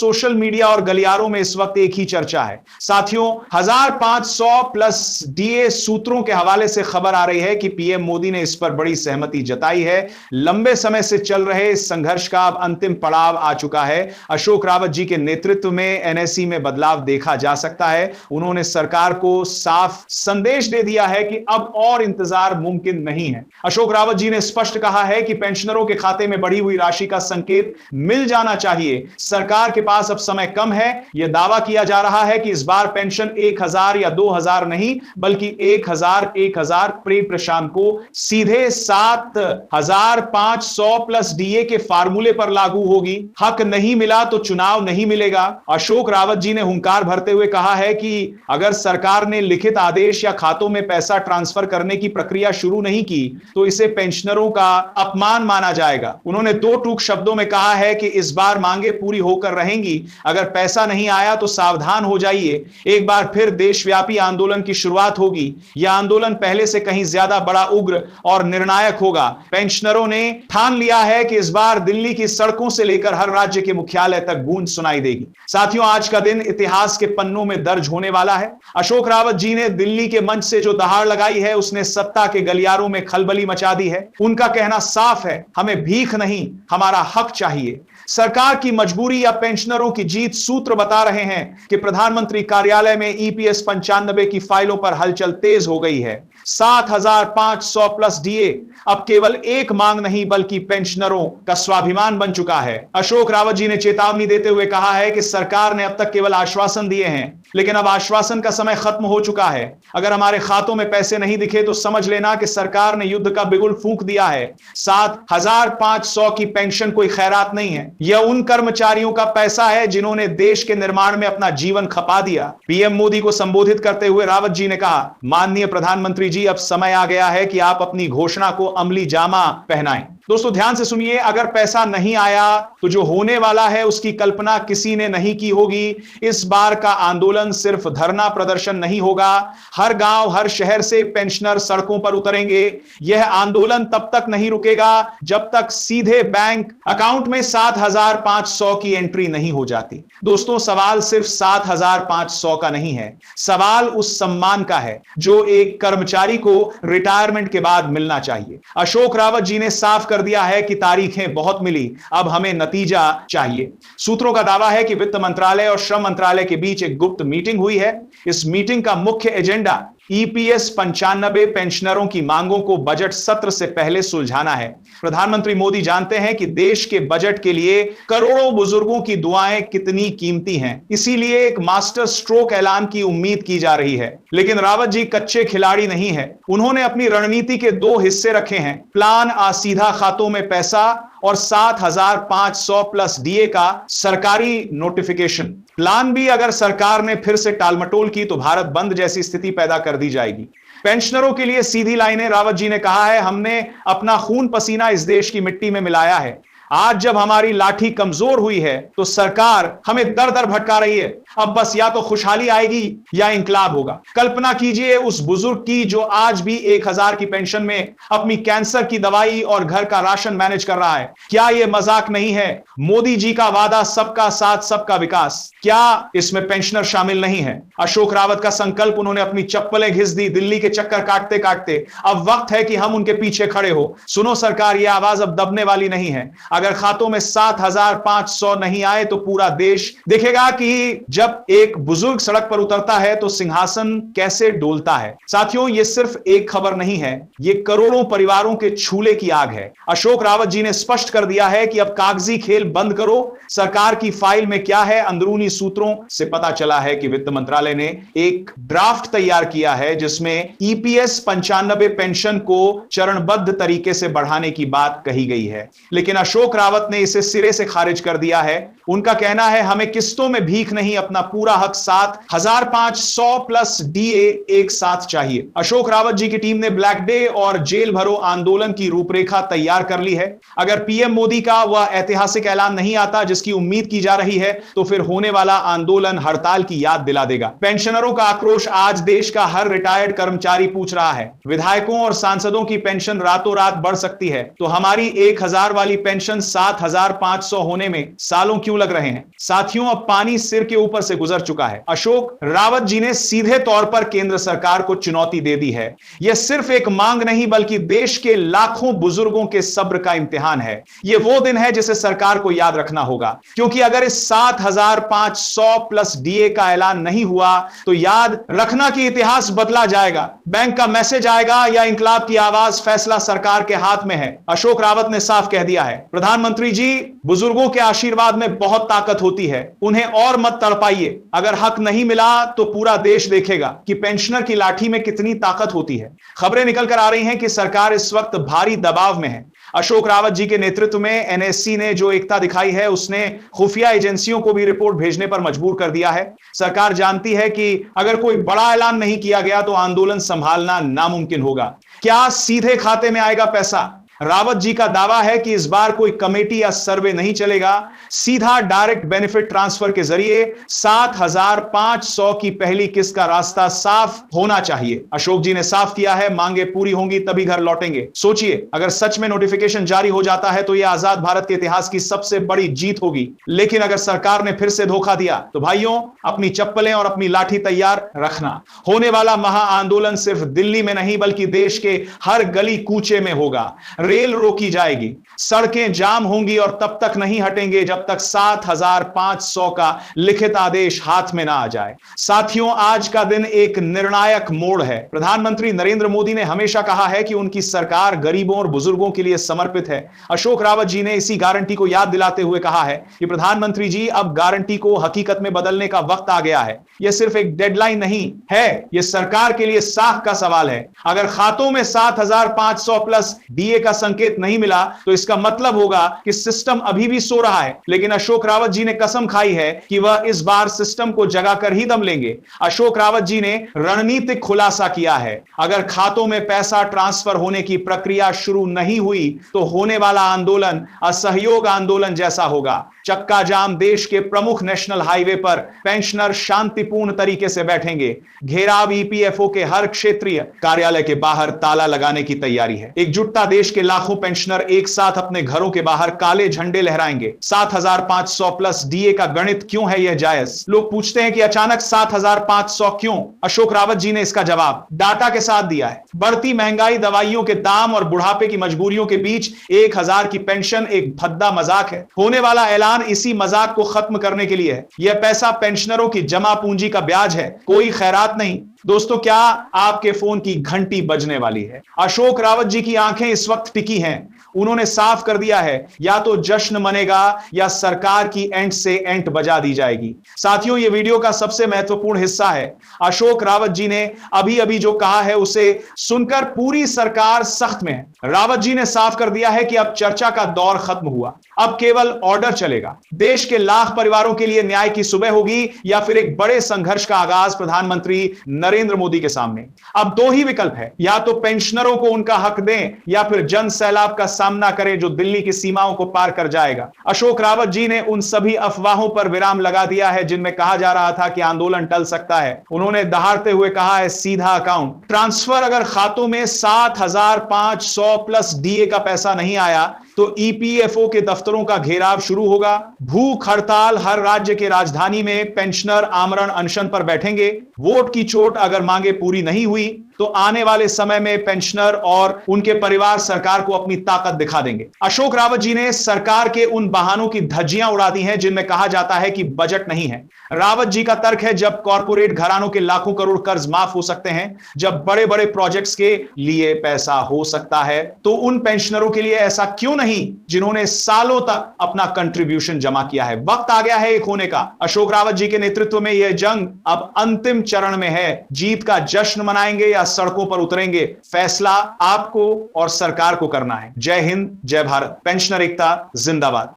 Social media और गलियारों में इस वक्त एक ही चर्चा है। साथियों, 1500 प्लस डीए सूत्रों के हवाले से खबर आ रही है कि पीएम मोदी ने इस पर बड़ी सहमति जताई है। लंबे समय से चल रहे इस संघर्ष का अब अंतिम पड़ाव आ चुका है। अशोक रावत जी के नेतृत्व में एनएसई में बदलाव देखा जा सकता है। उन्होंने सरकार को साफ संदेश दे दिया है कि अब और इंतजार मुमकिन नहीं है। अशोक रावत जी ने स्पष्ट कहा है कि पेंशनरों के खाते में बढ़ी हुई राशि का संकेत मिल जाना चाहिए। सरकार के पास अब समय कम है। यह दावा किया जा रहा है कि इस बार पेंशन 1000 या 2000 नहीं बल्कि 1000 प्रिय प्रशांत को सीधे 7500 प्लस डीए के फार्मूले पर लागू होगी। हक नहीं मिला तो चुनाव नहीं मिलेगा। अशोक रावत जी ने हुंकार भरते हुए कहा है कि अगर सरकार ने लिखित आदेश या खातों में पैसा ट्रांसफर करने की प्रक्रिया शुरू नहीं की तो इसे पेंशनरों का अपमान माना जाएगा। उन्होंने दो टूक शब्दों में कहा है कि इस बार मांगे पूरी होकर रहेंगी। अगर पैसा नहीं आया तो सावधान हो जाइए, एक बार फिर देशव्यापी आंदोलन की शुरुआत होगी। यह आंदोलन पहले से कहीं ज्यादा बड़ा, उग्र और निर्णायक होगा। पेंशनरों ने ठान लिया है कि इस बार दिल्ली की सड़कों से लेकर हर राज्य के मुख्यालय तक गूंज सुनाई देगी। साथियों, आज का दिन इतिहास के पन्नों में दर्ज होने वाला है। अशोक रावत जी ने दिल्ली के मंच से जो दहाड़ लगाई है उसने सत्ता के गलियारों में खलबली मचा दी है। उनका कहना साफ है, हमें भीख नहीं, हमारा हक चाहिए। सरकार की मजबूरी या पेंशनरों की जीत सूत्र बता रहे हैं कि प्रधानमंत्री कार्यालय में ईपीएस 95 की फाइलों पर हलचल तेज हो गई है। 7500 प्लस डीए अब केवल एक मांग नहीं बल्कि पेंशनरों का स्वाभिमान बन चुका है। अशोक रावत जी ने चेतावनी देते हुए कहा है कि सरकार ने अब तक केवल आश्वासन दिए हैं, लेकिन अब आश्वासन का समय खत्म हो चुका है। अगर हमारे खातों में पैसे नहीं दिखे तो समझ लेना कि सरकार ने युद्ध का बिगुल फूंक दिया है। 7500 की पेंशन कोई खैरात नहीं है, यह उन कर्मचारियों का पैसा है जिन्होंने देश के निर्माण में अपना जीवन खपा दिया। पीएम मोदी को संबोधित करते हुए रावत जी ने कहा, माननीय प्रधानमंत्री जी, अब समय आ गया है कि आप अपनी घोषणा को अमली जामा पहनाएं। दोस्तों ध्यान से सुनिए, अगर पैसा नहीं आया तो जो होने वाला है उसकी कल्पना किसी ने नहीं की होगी। इस बार का आंदोलन सिर्फ धरना प्रदर्शन नहीं होगा, हर गांव हर शहर से पेंशनर सड़कों पर उतरेंगे। यह आंदोलन तब तक नहीं रुकेगा जब तक सीधे बैंक अकाउंट में 7500 की एंट्री नहीं हो जाती। दोस्तों, सवाल सिर्फ 7500 का नहीं है, सवाल उस सम्मान का है जो एक कर्मचारी को रिटायरमेंट के बाद मिलना चाहिए। अशोक रावत जी ने साफ कर दिया है कि तारीखें बहुत मिली, अब हमें नतीजा चाहिए। सूत्रों का दावा है कि वित्त मंत्रालय और श्रम मंत्रालय के बीच एक गुप्त मीटिंग हुई है। इस मीटिंग का मुख्य एजेंडा ईपीएस 95 पेंशनरों की मांगों को बजट सत्र से पहले सुलझाना है। प्रधानमंत्री मोदी जानते हैं कि देश के बजट के लिए करोड़ों बुजुर्गों की दुआएं कितनी कीमती हैं, इसीलिए एक मास्टर स्ट्रोक ऐलान की उम्मीद की जा रही है। लेकिन रावत जी कच्चे खिलाड़ी नहीं है। उन्होंने अपनी रणनीति के दो हिस्से रखे हैं, प्लान आ सीधा खातों में पैसा और 7500 प्लस डीए का सरकारी नोटिफिकेशन। प्लान भी अगर सरकार ने फिर से टालमटोल की तो भारत बंद जैसी स्थिति पैदा कर दी जाएगी। पेंशनरों के लिए सीधी लाइनें, रावत जी ने कहा है, हमने अपना खून पसीना इस देश की मिट्टी में मिलाया है। आज जब हमारी लाठी कमजोर हुई है तो सरकार हमें दर दर भटका रही है। अब बस या तो खुशहाली आएगी या इंकलाब होगा। कल्पना कीजिए उस बुजुर्ग की जो आज भी 1000 की पेंशन में अपनी कैंसर की दवाई और घर का राशन मैनेज कर रहा है। क्या यह मजाक नहीं है? मोदी जी का वादा सबका साथ सबका विकास, क्या इसमें पेंशनर शामिल नहीं है? अशोक रावत का संकल्प, उन्होंने अपनी चप्पलें घिस दी दिल्ली के चक्कर काटते काटते। अब वक्त है कि हम उनके पीछे खड़े हो। सुनो सरकार, यह आवाज अब दबने वाली नहीं है। अगर खातों में 7500 नहीं आए तो पूरा देश देखेगा कि जब एक बुजुर्ग सड़क पर उतरता है तो सिंहासन कैसे डोलता है। साथियों, यह सिर्फ एक खबर नहीं है, यह करोड़ों परिवारों के छूले की आग है। अशोक रावत जी ने स्पष्ट कर दिया है कि अब कागजी खेल बंद करो। सरकार की फाइल में क्या है? अंदरूनी सूत्रों से पता चला है कि वित्त मंत्रालय ने एक ड्राफ्ट तैयार किया है जिसमें ईपीएस 95 पेंशन को चरणबद्ध तरीके से बढ़ाने की बात कही गई है। लेकिन अशोक रावत ने इसे सिरे से खारिज कर दिया है। उनका कहना है, हमें किस्तों में भीख नहीं, अपना पूरा हक 7500 प्लस डीए एक साथ चाहिए। अशोक रावत जी की टीम ने ब्लैक डे और जेल भरो आंदोलन की रूपरेखा तैयार कर ली है। अगर पीएम मोदी का वह ऐतिहासिक ऐलान नहीं आता जिसकी उम्मीद की जा रही है तो फिर होने वाला आंदोलन हड़ताल की याद दिला देगा। पेंशनरों का आक्रोश आज देश का हर रिटायर्ड कर्मचारी पूछ रहा है। विधायकों और सांसदों की पेंशन रातों रात बढ़ सकती है तो हमारी 1000 वाली पेंशन आंदोलन 7,500 होने में सालों क्यों लग रहे हैं? साथियों, अब पानी सिर के ऊपर से गुजर चुका है। अशोक रावत जी ने सीधे तौर पर केंद्र सरकार को चुनौती दे दी है। यह सिर्फ एक मांग नहीं बल्कि देश के लाखों बुजुर्गों के सब्र का इम्तिहान है। यह वो दिन है जिसे सरकार को याद रखना होगा, क्योंकि अगर इस 7,500 प्लस डीए का ऐलान नहीं हुआ तो याद रखना कि इतिहास बदला जाएगा, बैंक का मैसेज आएगा या इंकलाब की आवाज, फैसला सरकार के हाथ में है। अशोक रावत ने साफ कह दिया है, प्रधानमंत्री जी, बुजुर्गों के आशीर्वाद में बहुत ताकत होती है, उन्हें और मत तड़पाइए। अगर हक नहीं मिला तो पूरा देश देखेगा कि पेंशनर की लाठी में कितनी ताकत होती है। खबरें निकलकर आ रही हैं कि सरकार इस वक्त भारी दबाव में है। अशोक रावत जी के नेतृत्व में एनएससी ने जो एकता दिखाई है, उसने खुफिया एजेंसियों को भी रिपोर्ट भेजने पर मजबूर कर दिया है। सरकार जानती है कि अगर कोई बड़ा ऐलान नहीं किया गया तो आंदोलन संभालना नामुमकिन होगा। क्या सीधे खाते में आएगा पैसा? रावत जी का दावा है कि इस बार कोई कमेटी या सर्वे नहीं चलेगा, सीधा डायरेक्ट बेनिफिट ट्रांसफर के जरिए 7,500 की पहली किस्त का रास्ता साफ होना चाहिए। अशोक जी ने साफ किया है, मांगे पूरी होंगी तभी घर लौटेंगे। सोचिए, अगर सच में नोटिफिकेशन जारी हो जाता है तो यह आजाद भारत के इतिहास की सबसे बड़ी जीत होगी। लेकिन अगर सरकार ने फिर से धोखा दिया तो भाइयों, अपनी चप्पलें और अपनी लाठी तैयार रखना। होने वाला महा आंदोलन सिर्फ दिल्ली में नहीं बल्कि देश के हर गली कूचे में होगा। रेल रोकी जाएगी, सड़कें जाम होंगी और तब तक नहीं हटेंगे जब तक 7,500 का लिखित आदेश हाथ में ना आ जाए। साथियों, आज का दिन एक निर्णायक मोड़ है। प्रधानमंत्री नरेंद्र मोदी ने हमेशा कहा है कि उनकी सरकार गरीबों और बुजुर्गों के लिए समर्पित है। अशोक रावत जी ने इसी गारंटी को याद दिलाते हुए कहा है कि प्रधानमंत्री जी, अब गारंटी को हकीकत में बदलने का वक्त आ गया है। यह सिर्फ एक डेडलाइन नहीं है, यह सरकार के लिए साख का सवाल है। अगर खातों में 7,500 प्लस डीए का संकेत नहीं मिला तो इसका मतलब होगा कि सिस्टम अभी भी सो रहा है। लेकिन अशोक रावत जी ने कसम खाई है कि वह इस बार सिस्टम को जगाकर ही दम लेंगे। अशोक रावत जी ने रणनीतिक खुलासा किया है, अगर खातों में पैसा ट्रांसफर होने की प्रक्रिया शुरू नहीं हुई तो होने वाला आंदोलन असहयोग आंदोलन जैसा होगा। चक्का जाम देश के प्रमुख नेशनल हाईवे पर पेंशनर शांतिपूर्ण तरीके से बैठेंगे। घेराव ईपीएफओ के हर क्षेत्रीय कार्यालय के बाहर ताला लगाने की तैयारी है। एकजुटता देश के लाखों पेंशनर एक साथ अपने घरों के बाहर काले झंडे लहराएंगे। 7,500 प्लस डीए का गणित क्यों है यह जायज? लोग पूछते हैं कि अचानक 7,500 क्यों? अशोक रावत जी ने इसका जवाब डाटा के साथ दिया है। बढ़ती महंगाई, दवाइयों के दाम और बुढ़ापे की मजबूरियों के बीच 1,000 की पेंशन एक भद्दा मजाक है। होने वाला ऐलान इसी मजाक को खत्म करने के लिए है। यह पैसा पेंशनरों की जमा पूंजी का ब्याज है, कोई खैरात नहीं। दोस्तों, क्या आपके फोन की घंटी बजने वाली है? अशोक रावत जी की आंखें इस वक्त टिकी हैं। उन्होंने साफ कर दिया है, या तो जश्न मनेगा या सरकार की एंट से एंट बजा दी जाएगी। साथियों, यह वीडियो का सबसे महत्वपूर्ण हिस्सा है। अशोक रावत जी ने अभी अभी जो कहा है उसे सुनकर पूरी सरकार सख्त में है। रावत जी ने साफ कर दिया है कि अब चर्चा का दौर खत्म हुआ, अब केवल ऑर्डर चलेगा। देश के लाख परिवारों के लिए न्याय की सुबह होगी या फिर एक बड़े संघर्ष का आगाज प्रधानमंत्री नरेंद्र मोदी के सामने। अब दो ही विकल्प है, या तो पेंशनरों को उनका हक दें या फिर जन सैलाब का सामना करें जो दिल्ली की सीमाओं को पार कर जाएगा। अशोक रावत जी ने उन सभी अफवाहों पर विराम लगा दिया है जिनमें कहा जा रहा था कि आंदोलन टल सकता है। उन्होंने दहाड़ते हुए कहा है, सीधा अकाउंट ट्रांसफर। अगर खातों में 7,500 प्लस डीए का पैसा नहीं आया तो ईपीएफओ के दफ्तरों का घेराव शुरू होगा। भूख हड़ताल, हर राज्य के राजधानी में पेंशनर आमरण अनशन पर बैठेंगे। वोट की चोट, अगर मांगे पूरी नहीं हुई तो आने वाले समय में पेंशनर और उनके परिवार सरकार को अपनी ताकत दिखा देंगे। अशोक रावत जी ने सरकार के उन बहानों की धज्जियां उड़ा दी हैं जिनमें कहा जाता है कि बजट नहीं है। रावत जी का तर्क है, जब कॉर्पोरेट घरानों के लाखों करोड़ कर्ज माफ हो सकते हैं, जब बड़े बड़े प्रोजेक्ट्स के लिए पैसा हो सकता है, तो उन पेंशनरों के लिए ऐसा क्यों नहीं जिन्होंने सालों तक अपना कंट्रीब्यूशन जमा किया है। वक्त आ गया है एक होने का। अशोक रावत जी के नेतृत्व में यह जंग अब अंतिम चरण में है। जीत का जश्न मनाएंगे या सड़कों पर उतरेंगे, फैसला आपको और सरकार को करना है। जय हिंद, जय भारत। पेंशनर एकता जिंदाबाद।